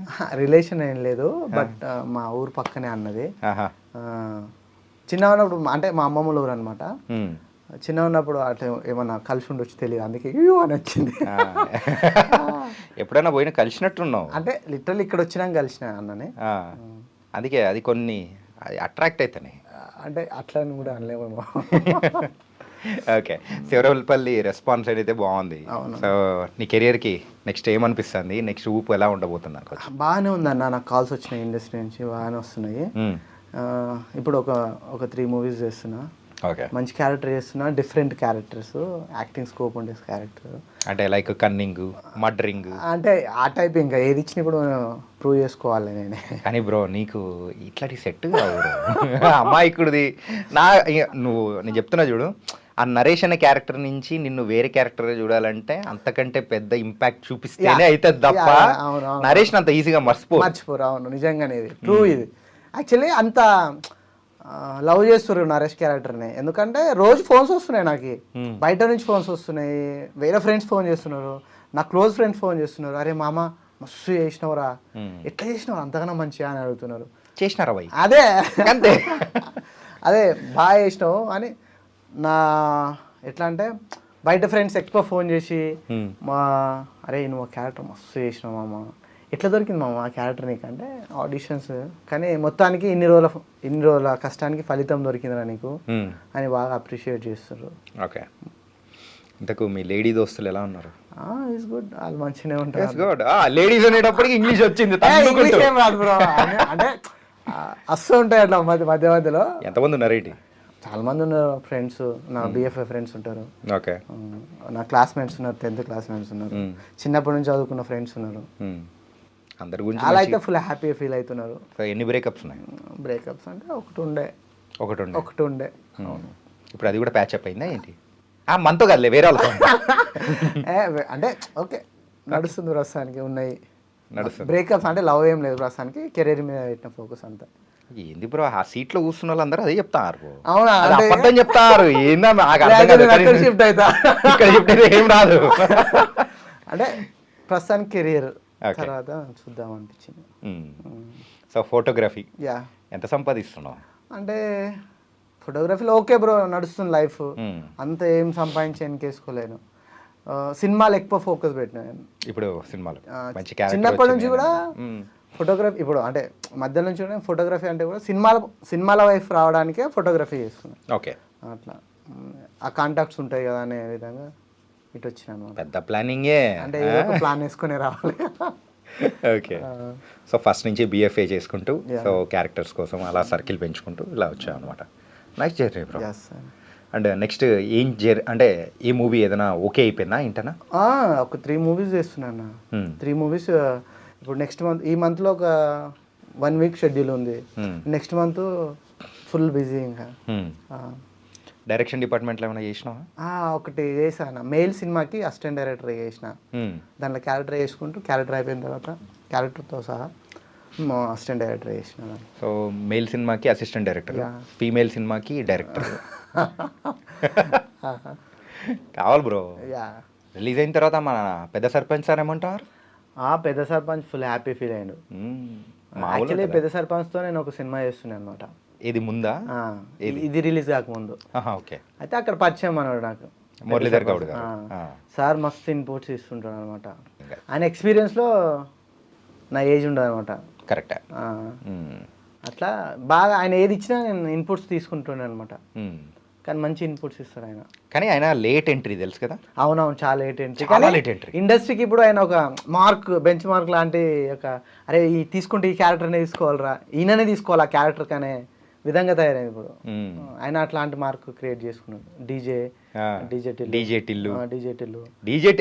రిలేషన్ ఏం లేదు, బట్ మా ఊరు పక్కనే అన్నది. చిన్న ఉన్నప్పుడు అంటే మా అమ్మమ్మల ఊరు అనమాట. చిన్న ఉన్నప్పుడు అట్లా ఏమన్నా కలిసి ఉండొచ్చు తెలియదు, అందుకే అని వచ్చింది. ఎప్పుడైనా పోయినా కలిసినట్టున్నావు? అంటే లిటరల్ ఇక్కడ వచ్చినాక కలిసిన అన్నని, అందుకే అది కొన్ని అట్రాక్ట్ అవుతాయి. అంటే అట్లా కూడా అనలేమేమో. ఓకే, శివరపల్లి రెస్పాన్స్ అయితే బాగుంది. సో నీ కెరియర్కి నెక్స్ట్ ఏమనిపిస్తుంది? నెక్స్ట్ ఊపు ఎలా ఉండబోతుంది? బాగానే ఉందన్న, నాకు కాల్స్ వచ్చినాయి ఇండస్ట్రీ నుంచి, బాగానే వస్తున్నాయి. ఇప్పుడు ఒక 3 movies చేస్తున్నా. ఓకే, మంచి క్యారెక్టర్ చేస్తున్నా, డిఫరెంట్ క్యారెక్టర్స్, యాక్టింగ్ స్కోప్ ఉండే క్యారెక్టర్. అంటే లైక్ కన్నింగ్, మర్డరింగ్, అంటే ఆ టైప్. ఇంకా ఏది ఇచ్చిన ఇప్పుడు ప్రూవ్ చేసుకోవాలి నేనే. కానీ బ్రో నీకు ఇట్లాంటి సెట్ కావు అమ్మాయికుడిది. నేను చెప్తున్నా చూడు, ఆ నరేష్ అనే క్యారెక్టర్ నుంచి నిన్ను వేరే క్యారెక్టర్ చూడాలంటే అంతకంటే పెద్ద ఇంపాక్ట్ చూపిస్తేనే అయితే తప్ప నరేష్ అంత ఈజీగా మర్చిపోరు. అవును, నిజంగానే ఇది ట్రూ. ఇది యాక్చువల్లీ అంత లవ్ చేస్తున్నారు నరేష్ క్యారెక్టర్ని. ఎందుకంటే రోజు ఫోన్స్ వస్తున్నాయి నాకు, బయట నుంచి ఫోన్స్ వస్తున్నాయి, వేరే ఫ్రెండ్స్ ఫోన్ చేస్తున్నారు, నా క్లోజ్ ఫ్రెండ్స్ ఫోన్ చేస్తున్నారు. అరే మామ మస్తు చేసినవరా, ఎట్లా చేసినవరా అంతగానో మంచిగా అని అడుగుతున్నారు. చేసినారా భయ్? అదే అంతే, అదే బాగా చేసినావు అని. నా ఎట్లా అంటే బయట ఫ్రెండ్స్ ఎక్కువ ఫోన్ చేసి అరే నువ్వు క్యారెక్టర్ మస్తు చేసినావు మామ, ఎట్లా దొరికింది మామ ఆ క్యారెక్టర్ నీకు అంటే ఆడిషన్స్, కానీ మొత్తానికి ఇన్ని రోజుల కష్టానికి ఫలితం దొరికిందిరా నీకు అని బాగా అప్రిషియేట్ చేస్తారు. ఓకే, ఇంతకు మీ లేడీ దోస్తులు ఎలా ఉన్నారు? ఇట్స్ గుడ్, వాళ్ళు మంచిగానే ఉంటారు. లేడీస్ అనేటప్పటికి ఇంగ్లీష్ వచ్చింది. అంటే వస్తూ ఉంటాయి అట్లా మధ్యలో. ఎంతమంది ఉన్నారు ఏంటి? చాలా మంది ఉన్నారు ఫ్రెండ్స్, నా BFF ఫ్రెండ్స్ ఉంటారు. ఓకే, నా క్లాస్మేట్స్ ఉన్నారు, 10th క్లాస్మేట్స్ ఉన్నారు, చిన్నప్పటి నుంచి చదువుకున్న ఫ్రెండ్స్ ఉన్నారు. అందరి గురించి అలా అయితే ఫుల్ హ్యాపీగా ఫీల్ అవుతున్నారు. ఎన్ని బ్రేకప్స్ ఉన్నాయి? బ్రేకప్స్ అంటే ఒకటి ఉండే. ఇప్పుడు అది కూడా ప్యాచ్ అప్ అయిందా ఏంటి? మనతో కదలే, వేరే వాళ్ళతో. అంటే ఓకే నడుస్తుంది ప్రస్తుతానికి, ఉన్నాయి నడుస్తుంది. బ్రేకప్స్ అంటే లవ్ ఏం లేదు ప్రస్తుతానికి, కెరీర్ మీద పెట్టిన ఫోకస్ అంతా. ఏంది బ్రో ఆ సీట్లో కూర్చున్న వాళ్ళందరూ అదే చెప్తారు అవునా? అది అంటే అబద్ధం చెప్తారు ఏందా నాకు అర్థం లేకపోతే కాదు. నేను అక్కడ షిఫ్ట్ అవుతా. ఇక్కడ చెప్తే ఏం రాదు. అంటే ప్రస్తుతానికి కెరియర్ Okay. తర్వాత చూద్దాం అనిపించింది. సో ఫోటోగ్రఫీ యా ఎంత సంపాదిస్తున్నావు? అంటే ఫోటోగ్రఫీలో ఓకే బ్రో, నడుస్తుంది లైఫ్. మ్మ్. అంత ఏం సంపాదించి వేసుకోలేను. సినిమాలు ఎక్కువ ఫోకస్ పెట్టినా నేను. ఇప్పుడు సినిమాలు మంచి చిన్నప్పటి క్యారెక్టర్ నుంచి కూడా ఫోటోగ్రఫీ, ఇప్పుడు అంటే మధ్య నుంచి కూడా ఫోటోగ్రఫీ అంటే కూడా సినిమాల వైఫ్ రావడానికే ఫోటోగ్రఫీ చేస్తున్నాను. ఓకే, అట్లా ఆ కాంటాక్ట్స్ ఉంటాయి కదా అనే విధంగా ఇటు వచ్చిన అనమాట. పెద్ద ప్లానింగే. అంటే ఏదో ఒక ప్లాన్ వేసుకొని రావాలి. ఓకే, సో ఫస్ట్ నుంచి బిఎఫ్ఏ చేసుకుంటూ సో క్యారెక్టర్స్ కోసం అలా సర్కిల్ పెంచుకుంటూ ఇలా వచ్చావు అనమాట. Nice journey bro. And next ఏం అంటే ఏ మూవీ ఏదైనా ఓకే అయిపోయిందా ఇంటనా? ఒక 3 మూవీస్ చేస్తున్నాను. 3 మూవీస్ ఇప్పుడు నెక్స్ట్ మంత్, ఈ మంత్లో ఒక 1 వీక్ షెడ్యూల్ ఉంది. నెక్స్ట్ మంత్ ఫుల్ బిజీ ఇంకా. డైరెక్షన్ డిపార్ట్మెంట్లో ఏమైనా చేసినావా? ఒకటి చేశాను, మెయిల్ సినిమాకి అసిస్టెంట్ డైరెక్టర్ చేసిన. దాంట్లో క్యారెక్టర్ చేసుకుంటూ క్యారెక్టర్ అయిపోయిన తర్వాత క్యారెక్టర్తో సహా అసిస్టెంట్ డైరెక్టర్ చేసిన. సో మెయిల్ సినిమాకి అసిస్టెంట్ డైరెక్టర్, ఫీమేల్ సినిమాకి డైరెక్టర్ కావాలి బ్రో. రిలీజ్ అయిన తర్వాత మన పెద్ద సర్పంచ్ సార్ ఏమంటారు? పెద్ద సర్పంచ్ ఫుల్ హ్యాపీ ఫీల్ అయ్యాడు. యాక్చువల్లీ పెద్ద సర్పంచ్తో నేను ఒక సినిమా చేస్తున్నాను అనమాట. ఇది ముందా? ఇది రిలీజ్ కాకముందు. ఓకే, అయితే అక్కడ పరిచయం అన్నాడు నాకు మురళీధర్ గౌడ్ గారు. సార్ మస్తు ఇన్పుట్స్ ఇస్తుంటాడు అనమాట. ఆయన ఎక్స్పీరియన్స్లో నా ఏజ్ ఉండదు అనమాట. కరెక్ట్. అట్లా బాగా ఆయన ఏది ఇచ్చినా నేను ఇన్పుట్స్ తీసుకుంటున్నాను అనమాట. కానీ మంచి ఇన్పుట్స్ ఇస్తాడు ఆయన. కానీ ఆయన లేట్ ఎంట్రీ తెలుసు కదా? అవునవును, చాలా లేట్ ఎంట్రీ. చాలా లేట్ ఎంట్రీ. ఇండస్ట్రీకి ఇప్పుడు ఆయన ఒక బెంచ్ మార్క్ లాంటి ఒక, అరే ఈ తీసుకుంటే ఈ క్యారెక్టర్నే తీసుకోవాలరా, ఈయననే తీసుకోవాలి ఆ క్యారెక్టర్ అనే విధంగా తయారైంది ఇప్పుడు. ఆయన అట్లాంటి మార్క్ క్రియేట్ చేసుకున్నాడు. డీజే టిల్లు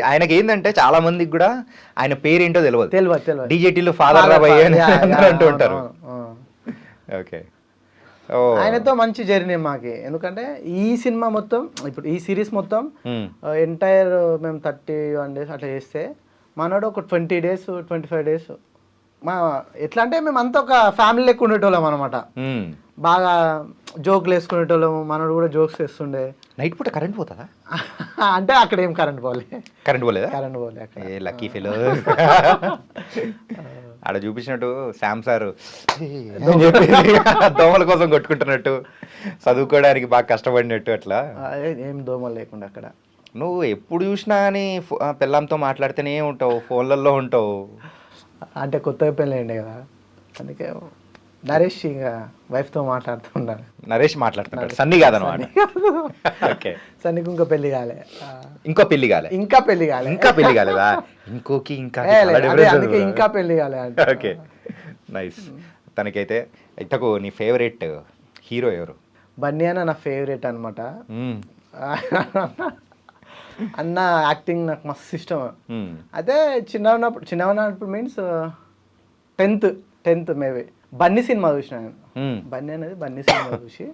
ఆయనకి ఏంటంటే చాలా మందికి కూడా ఆయన పేరేంటో తెలియదు. డీజే టిల్లు ఫాదర్ రాబోయే అంటూ ఉంటారు. ఓకే, ఆయనతో మంచి జర్నీ మాకి. ఎందుకంటే ఈ సినిమా మొత్తం, ఇప్పుడు ఈ సిరీస్ మొత్తం ఎంటైర్ మేము 31 days అట్లా చేస్తే, మనోడు ఒక 20 days 25 days ఎట్లా అంటే మేము అంతా ఒక ఫ్యామిలీ లెక్క ఉండేటోళ్ళం అనమాట. బాగా జోక్లు వేసుకునేటోళ్ళము. మనోడు కూడా జోక్స్ వేస్తుండే. నైట్ పూట కరెంట్ పోతుందా? అంటే అక్కడ ఏం కరెంట్ పోలే. కరెంట్ పోలేదా? కరెంట్ పోలే అక్కడ. Lucky fellow. ఆడ చూపించినట్టు శామ్ సార్ దోమల కోసం కొట్టుకుంటున్నట్టు, చదువుకోవడానికి బాగా కష్టపడినట్టు అట్లా ఏం దోమలు లేకుండా అక్కడ. నువ్వు ఎప్పుడు చూసినా అని పిల్లంతో మాట్లాడుతూనే ఉంటావు, ఫోన్లలో ఉంటావు. అంటే కొత్తగా పెళ్ళి అయింది కదా, అందుకే నరేష్ ఇంకా వైఫ్తో మాట్లాడుతున్నాడు. నరేష్ మాట్లాడుతున్నాడు, సన్నీ కాదనమాట. ఓకే, సన్నీకి ఇంకో పెళ్లి కాలే. ఇంకో పెళ్లి కాలే? ఇంకా పెళ్లి కాలేదా? ఇంకోకి ఇంకా అందుకే ఇంకా పెళ్లి కాలే అంటే. Okay, nice. తనకైతే ఇంతకు నీ ఫేవరెట్ హీరో ఎవరు? బన్నీ అన్న నా ఫేవరెట్ అనమాట. అన్న యాక్టింగ్ నాకు మస్తు ఇష్టం. అయితే చిన్నప్పుడు means 10th maybe Bunny cinema చూసిన నేను. బన్నీ సినిమా చూసి,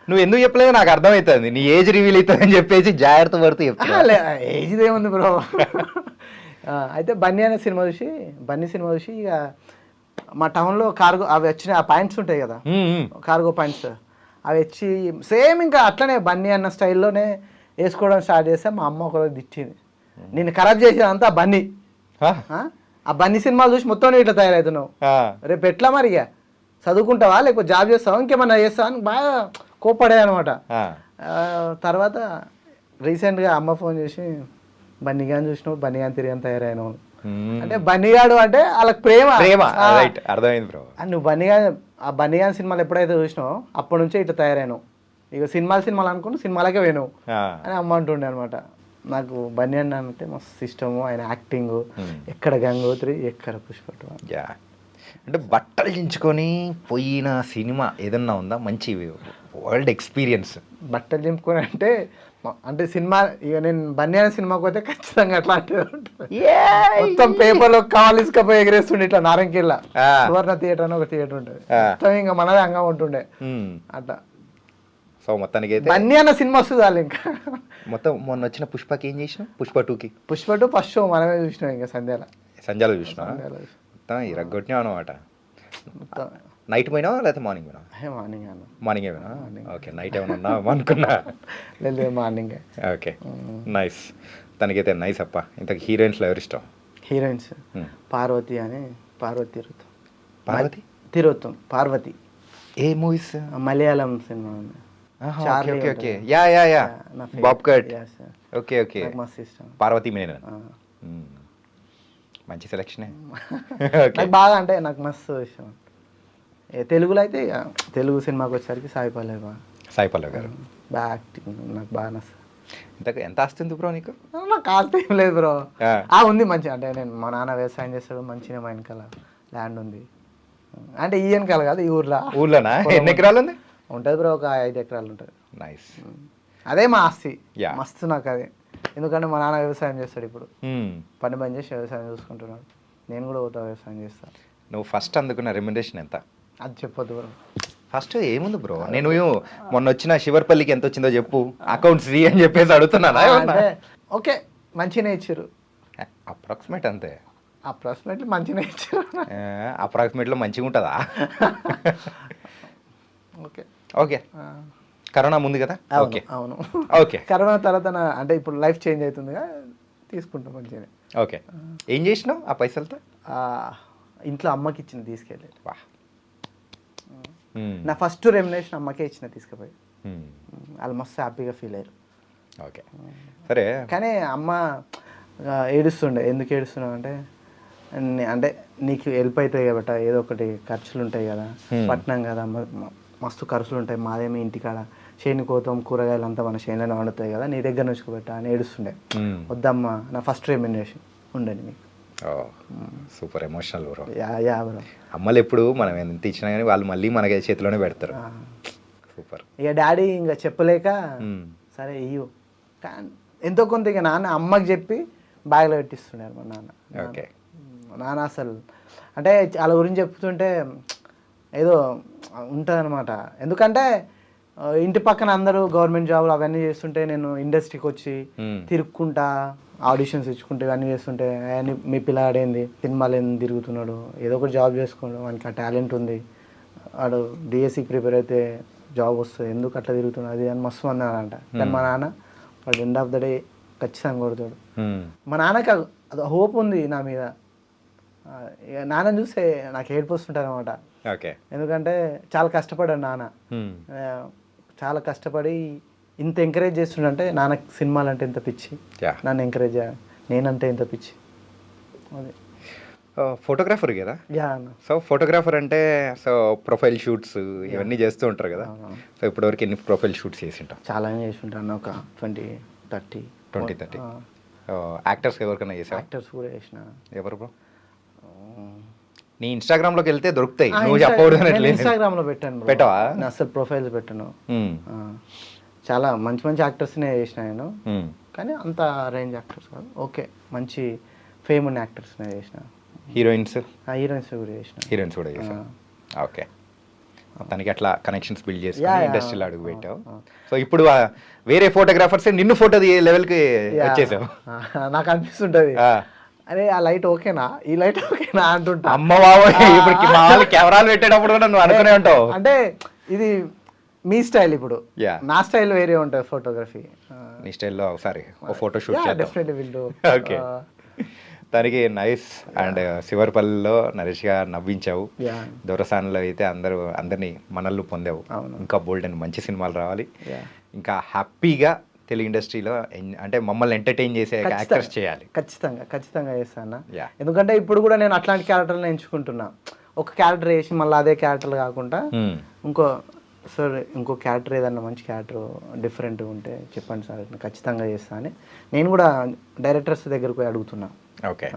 నువ్వు ఎందుకు చెప్పలేదు నాకు అర్థమవుతుంది. నీ ఏజ్ రివీల్ అవుతుంది అని చెప్పేసి జాగ్రత్త పడుతూ చెప్తా. ఏజ్ ఏముంది బ్రో. అయితే బన్నీ సినిమా చూసి ఇక మా టౌన్లో కార్గో అవి వచ్చిన ఆ పాయింట్స్ ఉంటాయి కదా, కార్గో పాయింట్స్, అవి వచ్చి సేమ్ ఇంకా అట్లనే బన్నీ అన్న స్టైల్లోనే వేసుకోవడం స్టార్ట్ చేస్తే మా అమ్మ ఒకరోజు తిట్టింది. నేను ఖరాబ్ చేసేదంతా బన్నీ. ఆ బన్నీ సినిమాలు చూసి మొత్తం ఇట్లా తయారవుతున్నావు, రేపు ఎట్లా మరి ఇక చదువుకుంటావా లేకపోతే జాబ్ చేస్తావా ఇంకేమన్నా చేస్తావా అని బాగా కోపడే అనమాట. తర్వాత రీసెంట్గా అమ్మ ఫోన్ చేసి, బన్నీగాని చూసినావు, బన్నీగాని తిరిగి తయారైనావు అంటే, బన్నీగాడు అంటే వాళ్ళకి ప్రేమ. అర్థమైంది బ్రో. నువ్వు ఆ బన్నీగాని సినిమాలు ఎప్పుడైతే చూసినావు అప్పటి నుంచే ఇట్లా తయారైనావు, ఇక సినిమాలు అనుకుని సినిమాలకే పోయినావు అని అమ్మ అంటుండే అనమాట. నాకు బన్నీ అన్న అంటే మస్తు ఇష్టము. ఆయన యాక్టింగ్, ఎక్కడ గంగోత్రి, ఎక్కడ పుష్ప. అంటే బట్టలు చించుకొని పోయిన సినిమా ఏదన్నా ఉందా మంచి వరల్డ్ ఎక్స్పీరియన్స్? బట్టలు చింపుకొని అంటే సినిమా, ఇక నేను బన్నీ అనే సినిమాకి పోతే ఖచ్చితంగా అట్లాంటిది ఉంటుంది. మొత్తం పేపర్లో కావాలిసుకపోయి ఎగరేస్తుండే ఇట్లా నారంకిల్లా సువర్ణ థియేటర్ అని ఒక థియేటర్ ఉంటుంది, మొత్తం ఇంకా మనదే అంగం ఉంటుండే అట్లా. సో మొత్తానికి అయితే బన్నీ అన్న సినిమా వస్తుంది వాళ్ళు. ఇంకా మొత్తం మొన్న వచ్చిన పుష్పకి ఏం చేసినావు? పుష్ప 2కి ఫస్ట్ షో మనమే చూసినాం. ఇంకా సంధ్యాలో చూసినా మొత్తం ఇరగొట్టినావు అనమాట. నైట్ పోయినావా లేకపోతే మార్నింగ్ పోయినావా? మార్నింగ్ అన్న. మార్నింగ్ ఏమైనా? ఓకే, నైట్ ఏమైనా ఉన్నావా అనుకున్నా. లేదు మార్నింగే. Okay, nice. తనకైతే నైస్ అప్ప. ఇంతకు హీరోయిన్స్లో ఎవరు ఇష్టం? హీరోయిన్స్ పార్వతి అని, పార్వతి పార్వతి తిరుత్తం, పార్వతి. ఏ మూవీస్? మలయాళం సినిమా ఉంది. Okay okay okay, yeah yeah yeah, Bob cut. Okay okay, మస్తు ఇష్టం. పార్వతి మేనన్. మంచి సెలక్షనే. నాకు బాగా అంటే నాకు మస్తు ఇష్టం. తెలుగులో అయితే ఇక తెలుగు సినిమాకి వచ్చేసరికి సాయి పల్లవి గారు బాగా యాక్టింగ్ నాకు బాగా నచ్చుతుంది. ఎంత ఆస్తుంది బ్రో నీకు? నాకు ఆస్తి ఏం లేదు బ్రో. ఉంది మంచి, అంటే నేను మా నాన్న వ్యవసాయం చేస్తాడు, మంచిగా మా వెనకాల ల్యాండ్ ఉంది. అంటే ఈ వెనకాల కాదు, ఈ ఊర్లోనా? ఎన్ని ఎకరాలు ఉంది? ఉంటుంది బ్రో, ఒక 5 ఎకరాలు ఉంటుంది. నైస్. అదే మా ఆస్తి మస్తు నాకు అది. ఎందుకంటే మా నాన్న వ్యవసాయం చేస్తాడు, ఇప్పుడు పని బంద్ చేసి వ్యవసాయం చూసుకుంటున్నాడు. నేను కూడా పోతా వ్యవసాయం చేస్తాను. నువ్వు ఫస్ట్ అందుకున్న రెమ్యునరేషన్ ఎంత? అది చెప్పొద్దు బ్రో. ఫస్ట్ ఏముంది బ్రో, నేను మొన్న వచ్చిన శివర్పల్లికి ఎంత వచ్చిందో చెప్పు, అకౌంట్స్ రీ అని చెప్పేసి అడుగుతున్నానా? అంటే ఓకే మంచిగానే ఇచ్చారు, అప్రాక్సిమేట్ అంతే. అప్రాక్సిమేట్లీ మంచిగానే ఇచ్చారు. అప్రాక్సిమేట్లో మంచిగా ఉంటుందా? ఓకే ఓకే, కరోనా ముందు కదా. ఓకే అవును, ఓకే. కరోనా తర్వాత అంటే ఇప్పుడు లైఫ్ చేంజ్ అవుతుందిగా, తీసుకుంటాం మంచిగానే. ఓకే, ఏం చేసినావు ఆ పైసలతో? ఇంట్లో అమ్మకి ఇచ్చింది తీసుకెళ్ళి. వా, నా ఫస్ట్ రెమ్యునరేషన్ అమ్మకే ఇచ్చిన తీసుకుపోయి. వాళ్ళు మస్తు హ్యాపీగా ఫీల్ అయ్యారు. ఓకే సరే, కానీ అమ్మ ఏడుస్తుండే. ఎందుకు ఏడుస్తున్నావు అంటే, అంటే నీకు హెల్ప్ అవుతాయి కాబట్టి, ఏదో ఒకటి ఖర్చులు ఉంటాయి కదా, పట్నం కదా, మస్తు ఖర్చులు ఉంటాయి. మాదేమి ఇంటికాడ చేను కోతాం, కూరగాయలు అంతా మన చేనులోనే వండుతాయి కదా, నీ దగ్గర నుంచుకోబెట్టా అని ఏడుస్తుండే. వద్దమ్మా, నా ఫస్ట్ రెమ్యునరేషన్ ఉండని మీకు. Super emotional bro. Yeah bro. అమ్మలు ఎప్పుడు మనం ఎంత ఇచ్చినా కానీ వాళ్ళు మళ్ళీ మన చేతిలోనే పెడతారు. సూపర్. ఇక డాడీ ఇంకా చెప్పలేక సరే ఇయ్యు, కానీ ఎంతో కొంత ఇక నాన్న అమ్మకి చెప్పి బ్యాగ్లో పెట్టిస్తున్నారు మా నాన్న. ఓకే, నాన్న అసలు అంటే వాళ్ళ గురించి చెప్తుంటే ఏదో ఉంటుంది అనమాట. ఎందుకంటే ఇంటి పక్కన అందరూ గవర్నమెంట్ జాబులు అవన్నీ చేస్తుంటే, నేను ఇండస్ట్రీకి వచ్చి తిరుక్కుంటా, ఆడిషన్స్ ఇచ్చుకుంటే ఇవన్నీ చేస్తుంటే, మీ పిల్లాడేంది సినిమాలు ఏంది తిరుగుతున్నాడు, ఏదో ఒకటి జాబ్ చేసుకోండు, వానికి ఆ టాలెంట్ ఉంది, వాడు డిఎస్సికి ప్రిపేర్ అయితే జాబ్ వస్తుంది, ఎందుకు అట్లా తిరుగుతున్నాడు అది అని మస్తు అన్నాడంట. కానీ మా నాన్న వాడు ఎండ్ ఆఫ్ ద డే ఖచ్చితంగా కొడతాడు. మా నాన్నకి అది హోప్ ఉంది నా మీద. నాన్న చూస్తే నాకు ఏడుపు వస్తుంటారు అనమాట. ఎందుకంటే చాలా కష్టపడాడు నాన్న, చాలా కష్టపడి ఇంత ఎంకరేజ్ చేస్తుండే. నాన్నకి సినిమాలు అంటే ఎంత పిచ్చి, నన్ను ఎంకరేజ్ నేనంటే ఎంత పిచ్చి. అది ఫోటోగ్రాఫర్ కదా. యా. సో ఫోటోగ్రాఫర్ అంటే సో ప్రొఫైల్ షూట్స్ ఇవన్నీ చేస్తూ ఉంటారు కదా. సో ఇప్పటివరకు ఎన్ని ప్రొఫైల్ షూట్స్ చేసి ఉంటాం? చాలా చేసి ఉంటాను, ఒక 20-30. యాక్టర్స్ ఎవరికైనా చేసావా? యాక్టర్స్ కూడా చేసిన. ఎవరు బ్రో? నీ ఇన్స్టాగ్రామ్ లోకి వెళ్తే దొరుకుతాయి, నువ్వు చెప్పకూడదు. ఇన్స్టాగ్రామ్ లో పెట్టాను. పెట్టవా? అసలు ప్రొఫైల్స్ పెట్టాను. చాలా మంచి మంచి యాక్టర్స్నే చేసిన నేను, కానీ అంత రేంజ్ యాక్టర్స్ కాదు. ఓకే, మంచి ఫేమ్ ఉన్న యాక్టర్స్నే చేసిన. హీరోయిన్స్ హీరోయిన్స్ కూడా చేసిన. ఓకే, తనకి అట్లా కనెక్షన్స్ బిల్డ్ చేసి ఇండస్ట్రీలో అడుగు పెట్టావు. సో ఇప్పుడు వేరే ఫోటోగ్రాఫర్స్ నిన్ను ఫోటో లెవెల్కి వచ్చేసావు. నాకు అనిపిస్తుంటది, అరే ఆ లైట్ ఓకేనా, ఈ లైట్ ఓకేనా అంటుంటా. అమ్మ బాబు, ఇప్పుడు మా వాళ్ళు కెమెరాలు పెట్టేటప్పుడు కూడా నువ్వు అనుకునే ఉంటావు. అంటే ఇది మీ స్టైల్, ఇప్పుడు నా స్టైల్ వేరే ఉంటుంది ఫోటోగ్రఫీ. నీ స్టైల్లో ఒకసారి photo shoot definitely will do. Okay, తనకి నైస్. అండ్ శివర్పల్లిలో నరేష్గా నవ్వించావు, దొరసాన్లో అయితే అందరినీ మనల్ని పొందావు. ఇంకా బోల్డ్ అండ్ మంచి సినిమాలు రావాలి, ఇంకా హ్యాపీగా తెలుగు ఇండస్ట్రీలో అంటే మమ్మల్ని ఎంటర్టైన్ చేసే యాక్టర్స్ చేయాలి. ఖచ్చితంగా చేస్తాను. ఎందుకంటే ఇప్పుడు కూడా నేను అట్లాంటి క్యారెక్టర్లను ఎంచుకుంటున్నా. ఒక క్యారెక్టర్ వేసి మళ్ళీ అదే క్యారెక్టర్ కాకుండా ఇంకో క్యారెక్టర్ ఏదన్నా మంచి క్యారెక్టర్ డిఫరెంట్గా ఉంటే చెప్పండి సార్, ఖచ్చితంగా చేస్తా అని నేను కూడా డైరెక్టర్స్ దగ్గరకు పోయి అడుగుతున్నా. Okay,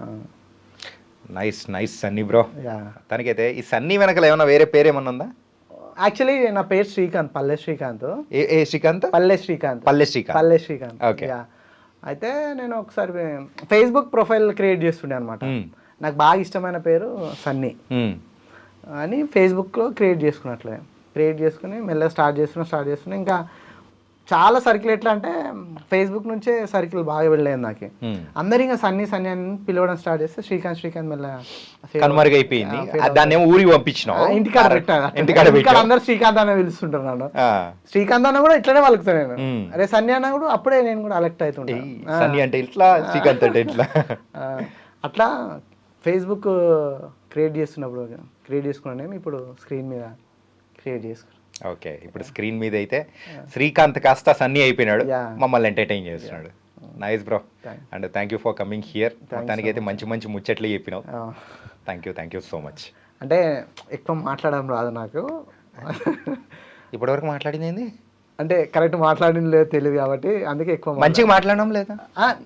nice Sunny bro. తనకైతే ఈ సన్నీ వెనకాల ఏమన్నా వేరే పేరు ఏమన్నా ఉందా? యాక్చువల్లీ నా పేరు శ్రీకాంత్, పల్లె శ్రీకాంత్. ఏ శ్రీకాంత్? పల్లె శ్రీకాంత్. అయితే నేను ఒకసారి ఫేస్బుక్ ప్రొఫైల్ క్రియేట్ చేస్తుండే అనమాట. నాకు బాగా ఇష్టమైన పేరు సన్నీ అని ఫేస్బుక్లో క్రియేట్ చేసుకుని మెల్లగా స్టార్ట్ చేస్తున్నా. ఇంకా చాలా సర్కిల్ ఎట్లా అంటే ఫేస్బుక్ నుంచే సర్కిల్ బాగా వెళ్ళలేదు నాకు. అందరు ఇంకా సన్నీ సన్నీ అని పిలవడం స్టార్ట్ చేస్తే శ్రీకాంత్ మళ్ళీ కనుమరుగైపోయింది. దాన్ని ఏమో ఊరికి పంపించినావు, ఇంటికాడ పెట్టాను. ఇంటికాడ అందరు శ్రీకాంత్ అన్న పిలుస్తుంటున్నాను. శ్రీకాంత్ అన్న కూడా ఇట్లానే వాళ్ళకుతా నేను. అరే సన్నీ అన్న కూడా అప్పుడే నేను కూడా అలెక్ట్ అవుతుంటాను. సన్నీ అంటే ఇట్లా, శ్రీకాంత్ అంటే ఇట్లా. అట్లా ఫేస్బుక్ క్రియేట్ చేసుకున్నాను. ఇప్పుడు స్క్రీన్ మీద క్రియేట్ చేసుకున్నాను. ఓకే, ఇప్పుడు స్క్రీన్ మీద అయితే శ్రీకాంత్ కాస్త సన్నీ అయిపోయినాడు, మమ్మల్ని ఎంటర్టైన్ చేస్తున్నాడు. Nice bro, and thank you for coming here. మొత్తానికి అయితే మంచి మంచి ముచ్చట్లు చెప్పినావు. Thank you so much. అంటే ఎక్కువ మాట్లాడడం రాదు నాకు. ఇప్పటివరకు మాట్లాడింది ఏంది అంటే కరెక్ట్ మాట్లాడింది లేదు తెలియదు కాబట్టి అందుకే ఎక్కువ మంచిగా మాట్లాడడం లేదా.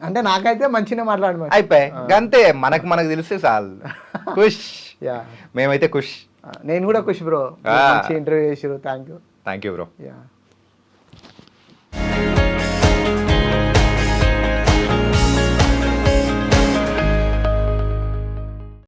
అంటే నాకైతే మంచిగా మాట్లాడడం అయిపోయి అంతే, మనకు తెలిస్తే చాలు. ఖుష్, మేమైతే ఖుష్. నేను కూడా ఖుషి బ్రో, మంచి ఇంటర్వ్యూ చేసారు. Thank you bro.